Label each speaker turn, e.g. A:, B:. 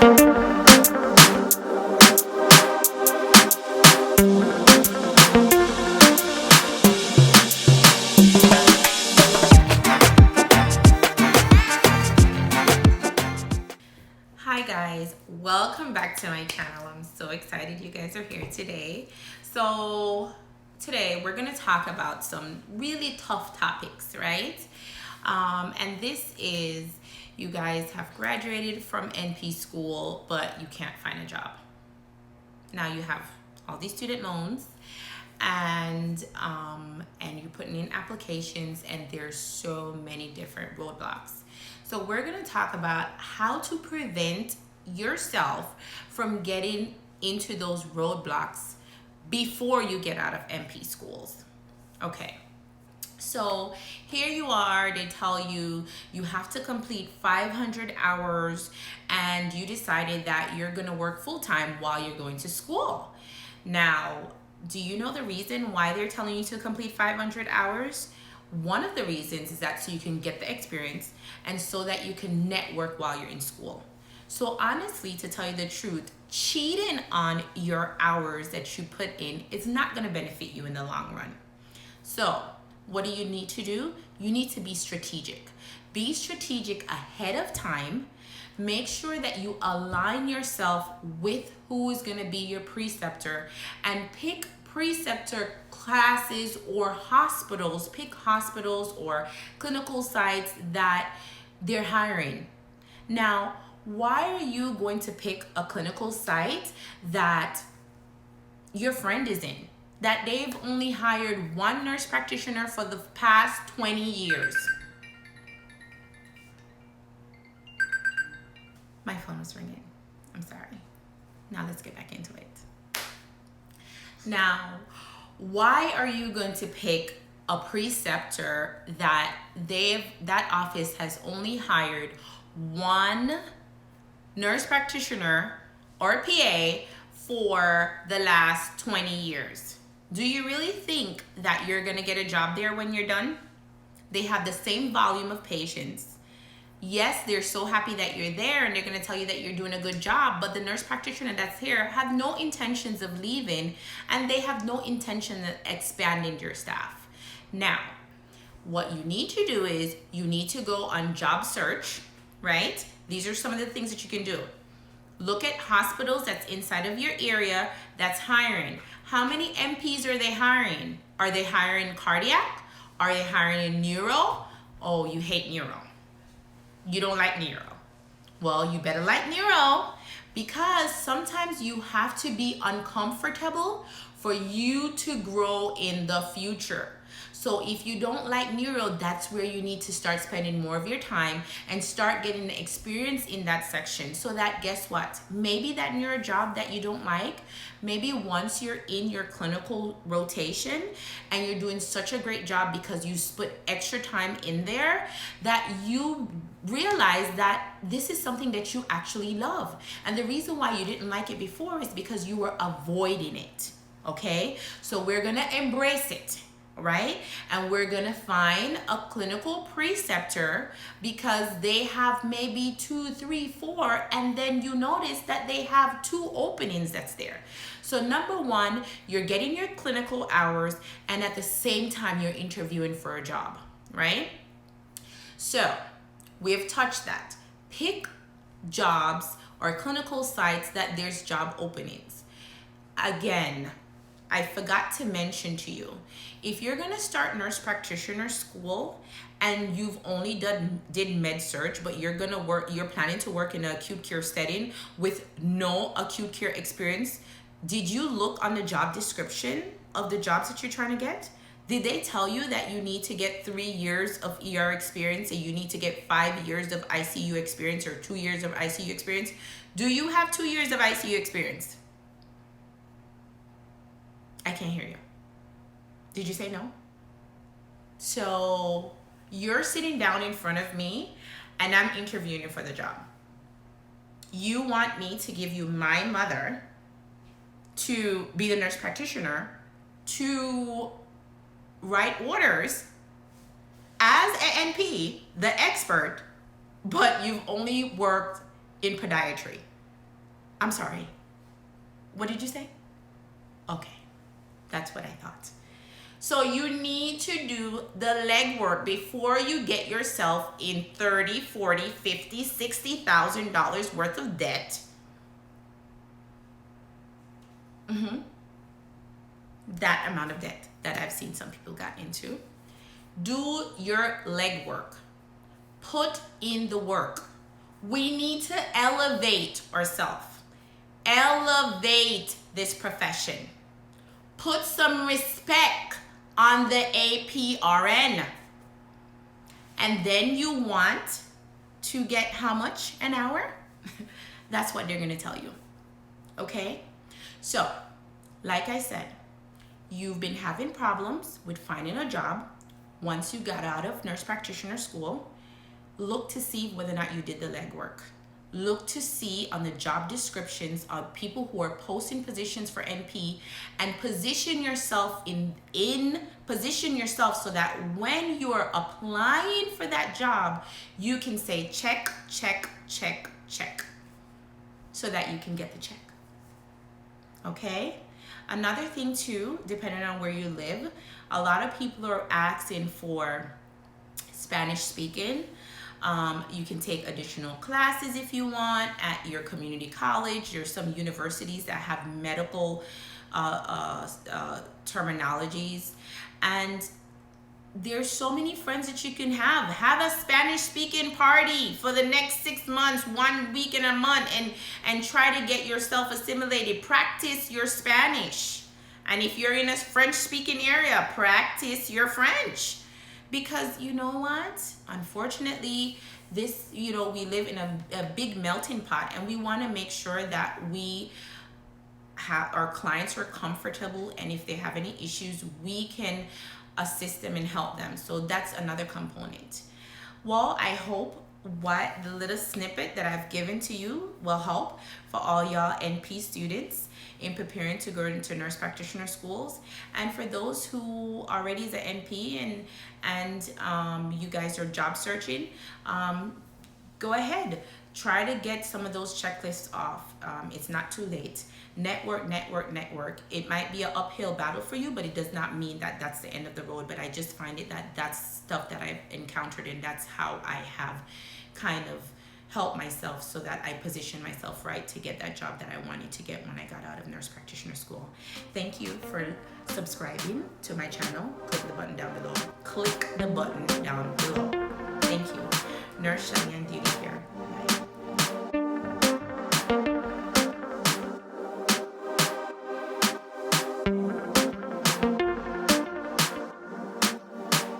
A: Hi guys, welcome back to my channel. I'm so excited you guys are here today. So today we're going to talk about some really tough topics, right? And this is, you guys have graduated from NP school, but you can't find a job. Now you have all these student loans, and you're putting in applications, and there's so many different roadblocks. So we're going to talk about how to prevent yourself from getting into those roadblocks before you get out of NP schools. Okay. So here you are, they tell you you have to complete 500 hours, and you decided that you're going to work full-time while you're going to school. Now, do you know the reason why they're telling you to complete 500 hours? One of the reasons is that so you can get the experience and so that you can network while you're in school. So honestly, to tell you the truth, cheating on your hours that you put in is not going to benefit you in the long run. So what do you need to do? You need to be strategic. Be strategic ahead of time. Make sure that you align yourself with who is going to be your preceptor, and pick preceptor classes or hospitals. Pick hospitals or clinical sites that they're hiring. Now, why are you going to pick a clinical site that your friend is in, that they've only hired one nurse practitioner for the past 20 years? My phone was ringing. I'm sorry. Now let's get back into it. Now, why are you going to pick a preceptor that that office has only hired one nurse practitioner or PA for the last 20 years? Do you really think that you're going to get a job there when you're done? They have the same volume of patients. Yes, they're so happy that you're there, and they're going to tell you that you're doing a good job, but the nurse practitioner that's here have no intentions of leaving, and they have no intention of expanding your staff. Now, what you need to do is you need to go on job search, right? These are some of the things that you can do. Look at hospitals that's inside of your area that's hiring. How many NPs are they hiring? Are they hiring cardiac? Are they hiring neuro? Oh, you hate neuro. You don't like neuro. Well, you better like neuro, because sometimes you have to be uncomfortable for you to grow in the future. So if you don't like neuro, that's where you need to start spending more of your time and start getting the experience in that section, so that, guess what? Maybe that neuro job that you don't like, maybe once you're in your clinical rotation and you're doing such a great job because you put extra time in there, that you realize that this is something that you actually love. And the reason why you didn't like it before is because you were avoiding it. Okay? So we're going to embrace it, right? And we're going to find a clinical preceptor because they have maybe 2, 3, 4, and then you notice that they have 2 openings that's there. So number one, you're getting your clinical hours, and at the same time you're interviewing for a job, right? So we've touched that. Pick jobs or clinical sites that there's job openings. Again, I forgot to mention to you, if you're going to start nurse practitioner school and you've only did med surg, but you're planning to work in an acute care setting with no acute care experience, did you look on the job description of the jobs that you're trying to get? Did they tell you that you need to get 3 years of ER experience, and you need to get 5 years of ICU experience, or 2 years of ICU experience? Do you have 2 years of ICU experience? I can't hear you. Did you say no? So you're sitting down in front of me and I'm interviewing you for the job. You want me to give you my mother to be the nurse practitioner, to write orders as an NP, the expert, but you've only worked in podiatry. I'm sorry. What did you say? Okay, that's what I thought. So you need to do the legwork before you get yourself in $30, $40, $50, $60,000 worth of debt. That amount of debt that I've seen some people got into. Do your legwork. Put in the work. We need to elevate ourselves. Elevate this profession. Put some respect on the APRN. And then you want to get how much an hour? That's what they're going to tell you. Okay? So, like I said, you've been having problems with finding a job once you got out of nurse practitioner school. Look to see whether or not you did the legwork. Look to see on the job descriptions of people who are posting positions for NP, and position yourself position yourself so that when you are applying for that job, you can say check, check, check, check, so that you can get the check. Okay? Another thing too, depending on where you live, a lot of people are asking for Spanish speaking. You can take additional classes if you want at your community college. There's some universities that have medical terminologies, and there's so many friends that you can have. Have a Spanish speaking party for the next 6 months, 1 week in a month, and try to get yourself assimilated. Practice your Spanish. And if you're in a French speaking area, practice your French. Because you know what? Unfortunately, we live in a big melting pot, and we want to make sure that we have our clients are comfortable, and if they have any issues, we can assist them and help them. So that's another component. Well, I hope what the little snippet that I've given to you will help for all y'all NP students in preparing to go into nurse practitioner schools. And for those who already is an NP and you guys are job searching, go ahead, try to get some of those checklists off. It's not too late. Network, network, network. It might be an uphill battle for you, but it does not mean that that's the end of the road. But I just find it that that's stuff that I've encountered, and that's how I have kind of helped myself so that I position myself right to get that job that I wanted to get when I got out of nurse practitioner school. Thank you for subscribing to my channel. Click the button down below. Click the button down below. Thank you. Nurse Shani and Duty here.